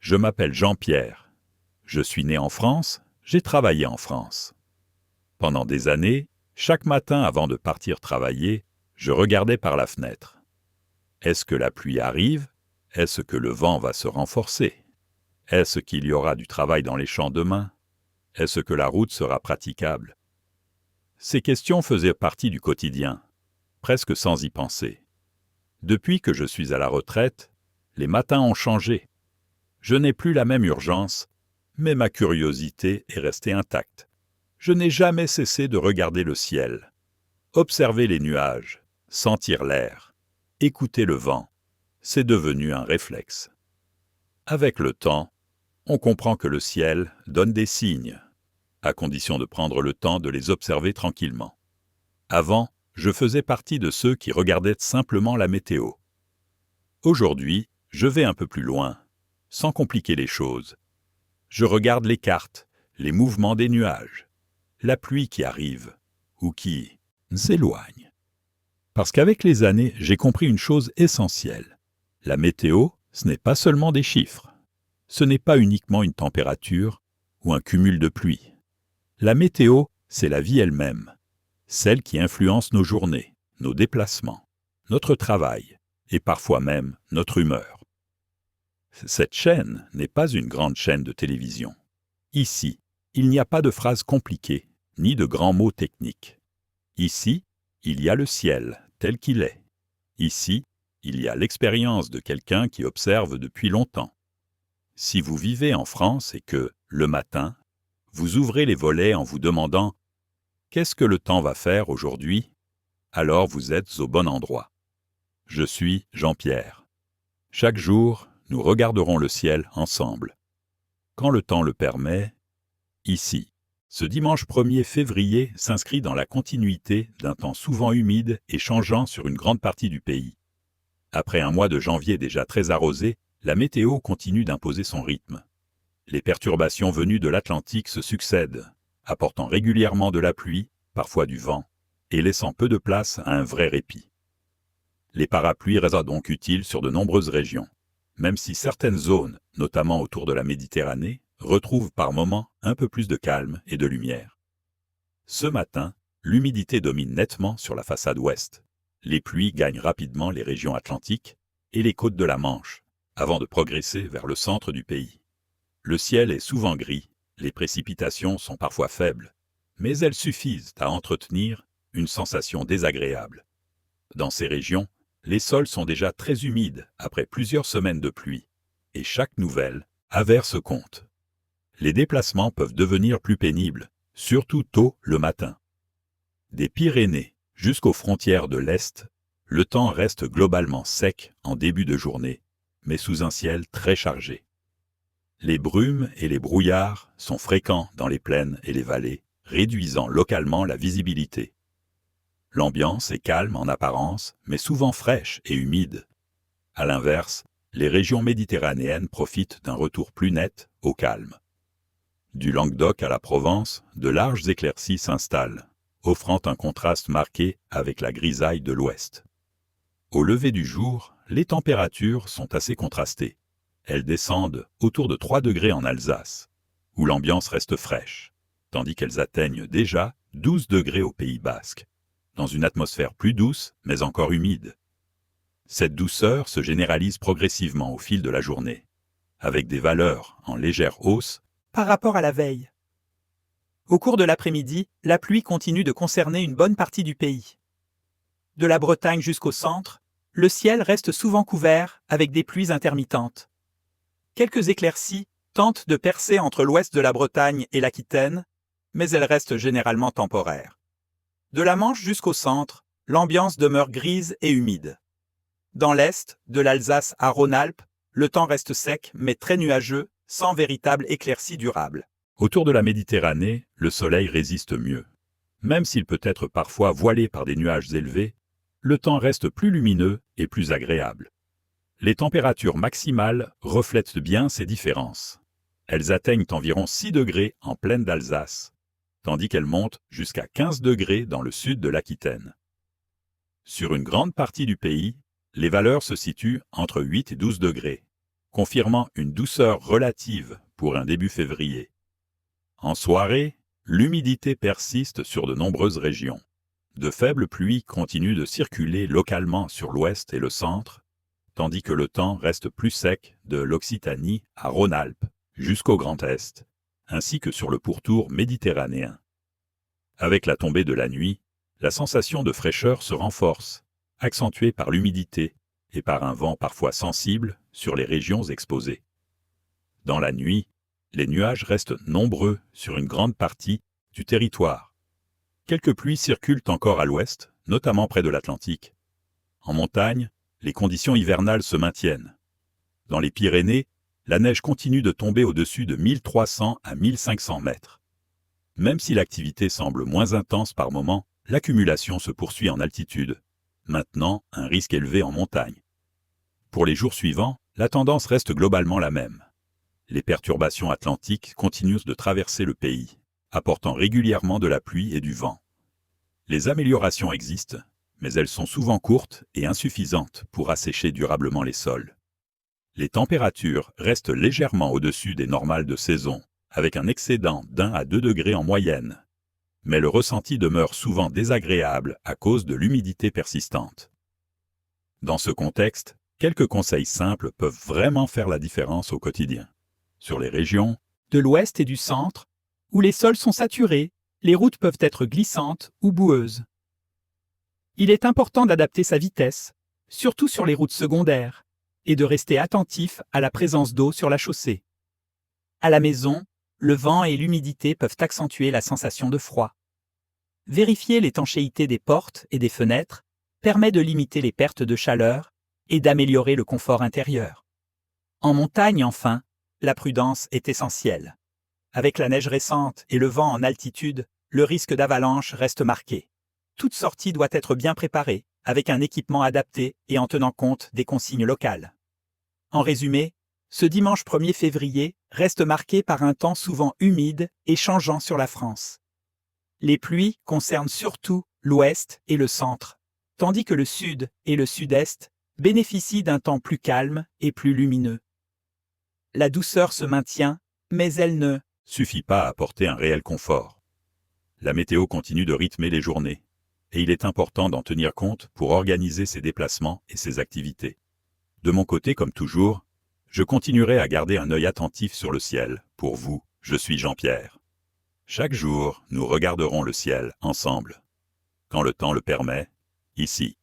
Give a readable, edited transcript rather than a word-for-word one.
Je m'appelle Jean-Pierre. Je suis né en France, j'ai travaillé en France. Pendant des années, chaque matin avant de partir travailler, je regardais par la fenêtre. Est-ce que la pluie arrive? Est-ce que le vent va se renforcer? Est-ce qu'il y aura du travail dans les champs demain? Est-ce que la route sera praticable? Ces questions faisaient partie du quotidien, presque sans y penser. Depuis que je suis à la retraite, les matins ont changé. Je n'ai plus la même urgence, mais ma curiosité est restée intacte. Je n'ai jamais cessé de regarder le ciel, observer les nuages, sentir l'air, écouter le vent. C'est devenu un réflexe. Avec le temps, on comprend que le ciel donne des signes, à condition de prendre le temps de les observer tranquillement. Avant, je faisais partie de ceux qui regardaient simplement la météo. Aujourd'hui, je vais un peu plus loin, sans compliquer les choses. Je regarde les cartes, les mouvements des nuages, la pluie qui arrive ou qui s'éloigne. Parce qu'avec les années, j'ai compris une chose essentielle. La météo, ce n'est pas seulement des chiffres. Ce n'est pas uniquement une température ou un cumul de pluie. La météo, c'est la vie elle-même, celle qui influence nos journées, nos déplacements, notre travail et parfois même notre humeur. Cette chaîne n'est pas une grande chaîne de télévision. Ici, il n'y a pas de phrases compliquées, ni de grands mots techniques. Ici, il y a le ciel tel qu'il est. Ici, il y a l'expérience de quelqu'un qui observe depuis longtemps. Si vous vivez en France et que, le matin, vous ouvrez les volets en vous demandant « Qu'est-ce que le temps va faire aujourd'hui ?» alors vous êtes au bon endroit. Je suis Jean-Pierre. Chaque jour, nous regarderons le ciel ensemble. Quand le temps le permet, ici. Ce dimanche 1er février s'inscrit dans la continuité d'un temps souvent humide et changeant sur une grande partie du pays. Après un mois de janvier déjà très arrosé, la météo continue d'imposer son rythme. Les perturbations venues de l'Atlantique se succèdent, apportant régulièrement de la pluie, parfois du vent, et laissant peu de place à un vrai répit. Les parapluies restent donc utiles sur de nombreuses régions, même si certaines zones, notamment autour de la Méditerranée, retrouvent par moments un peu plus de calme et de lumière. Ce matin, l'humidité domine nettement sur la façade ouest. Les pluies gagnent rapidement les régions atlantiques et les côtes de la Manche, avant de progresser vers le centre du pays. Le ciel est souvent gris, les précipitations sont parfois faibles, mais elles suffisent à entretenir une sensation désagréable. Dans ces régions, les sols sont déjà très humides après plusieurs semaines de pluie, et chaque nouvelle averse compte. Les déplacements peuvent devenir plus pénibles, surtout tôt le matin. Des Pyrénées jusqu'aux frontières de l'Est, le temps reste globalement sec en début de journée, mais sous un ciel très chargé. Les brumes et les brouillards sont fréquents dans les plaines et les vallées, réduisant localement la visibilité. L'ambiance est calme en apparence, mais souvent fraîche et humide. À l'inverse, les régions méditerranéennes profitent d'un retour plus net au calme. Du Languedoc à la Provence, de larges éclaircies s'installent, offrant un contraste marqué avec la grisaille de l'ouest. Au lever du jour, les températures sont assez contrastées. Elles descendent autour de 3 degrés en Alsace, où l'ambiance reste fraîche, tandis qu'elles atteignent déjà 12 degrés au Pays basque, dans une atmosphère plus douce mais encore humide. Cette douceur se généralise progressivement au fil de la journée, avec des valeurs en légère hausse par rapport à la veille. Au cours de l'après-midi, la pluie continue de concerner une bonne partie du pays. De la Bretagne jusqu'au centre, le ciel reste souvent couvert avec des pluies intermittentes. Quelques éclaircies tentent de percer entre l'ouest de la Bretagne et l'Aquitaine, mais elles restent généralement temporaires. De la Manche jusqu'au centre, l'ambiance demeure grise et humide. Dans l'est, de l'Alsace à Rhône-Alpes, le temps reste sec mais très nuageux, sans véritable éclaircie durable. Autour de la Méditerranée, le soleil résiste mieux. Même s'il peut être parfois voilé par des nuages élevés, le temps reste plus lumineux et plus agréable. Les températures maximales reflètent bien ces différences. Elles atteignent environ 6 degrés en plaine d'Alsace, tandis qu'elles montent jusqu'à 15 degrés dans le sud de l'Aquitaine. Sur une grande partie du pays, les valeurs se situent entre 8 et 12 degrés, confirmant une douceur relative pour un début février. En soirée, l'humidité persiste sur de nombreuses régions. De faibles pluies continuent de circuler localement sur l'ouest et le centre, tandis que le temps reste plus sec de l'Occitanie à Rhône-Alpes jusqu'au Grand Est, ainsi que sur le pourtour méditerranéen. Avec la tombée de la nuit, la sensation de fraîcheur se renforce, accentuée par l'humidité et par un vent parfois sensible sur les régions exposées. Dans la nuit, les nuages restent nombreux sur une grande partie du territoire. Quelques pluies circulent encore à l'ouest, notamment près de l'Atlantique. En montagne, les conditions hivernales se maintiennent. Dans les Pyrénées, la neige continue de tomber au-dessus de 1300 à 1500 mètres. Même si l'activité semble moins intense par moments, l'accumulation se poursuit en altitude. Maintenant, un risque élevé en montagne. Pour les jours suivants, la tendance reste globalement la même. Les perturbations atlantiques continuent de traverser le pays, apportant régulièrement de la pluie et du vent. Les améliorations existent, mais elles sont souvent courtes et insuffisantes pour assécher durablement les sols. Les températures restent légèrement au-dessus des normales de saison, avec un excédent d'1 à 2 degrés en moyenne. Mais le ressenti demeure souvent désagréable à cause de l'humidité persistante. Dans ce contexte, quelques conseils simples peuvent vraiment faire la différence au quotidien. Sur les régions de l'ouest et du centre, où les sols sont saturés, les routes peuvent être glissantes ou boueuses. Il est important d'adapter sa vitesse, surtout sur les routes secondaires, et de rester attentif à la présence d'eau sur la chaussée. À la maison, le vent et l'humidité peuvent accentuer la sensation de froid. Vérifier l'étanchéité des portes et des fenêtres permet de limiter les pertes de chaleur et d'améliorer le confort intérieur. En montagne, enfin, la prudence est essentielle. Avec la neige récente et le vent en altitude, le risque d'avalanche reste marqué. Toute sortie doit être bien préparée, avec un équipement adapté et en tenant compte des consignes locales. En résumé, ce dimanche 1er février reste marqué par un temps souvent humide et changeant sur la France. Les pluies concernent surtout l'ouest et le centre, tandis que le sud et le sud-est bénéficient d'un temps plus calme et plus lumineux. La douceur se maintient, mais elle ne suffit pas à apporter un réel confort. La météo continue de rythmer les journées, et il est important d'en tenir compte pour organiser ses déplacements et ses activités. De mon côté, comme toujours, je continuerai à garder un œil attentif sur le ciel. Pour vous, je suis Jean-Pierre. Chaque jour, nous regarderons le ciel ensemble. Quand le temps le permet, ici.